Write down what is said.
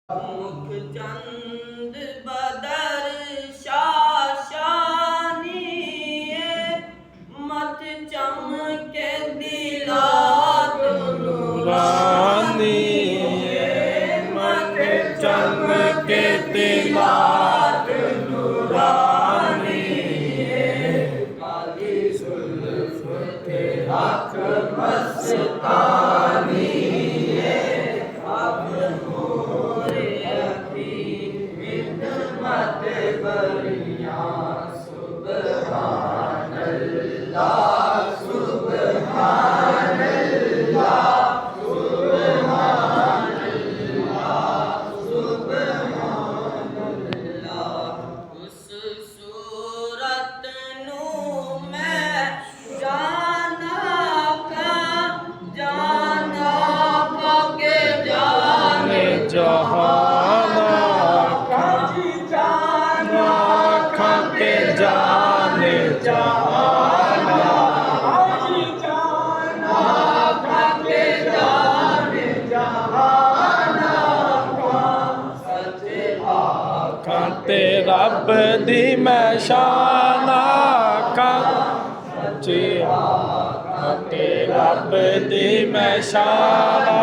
मुख चंद बदर शाशानिए मत चमके दिलात नूरानिए मत चमके दिलात नूरानिए काली जुल्फ के हक मस्तानी जहाना खाके जाने जहाना खाके जाने जहाना सच्चे खाते रब दी मैं शाना खाते रब दी मैं शाना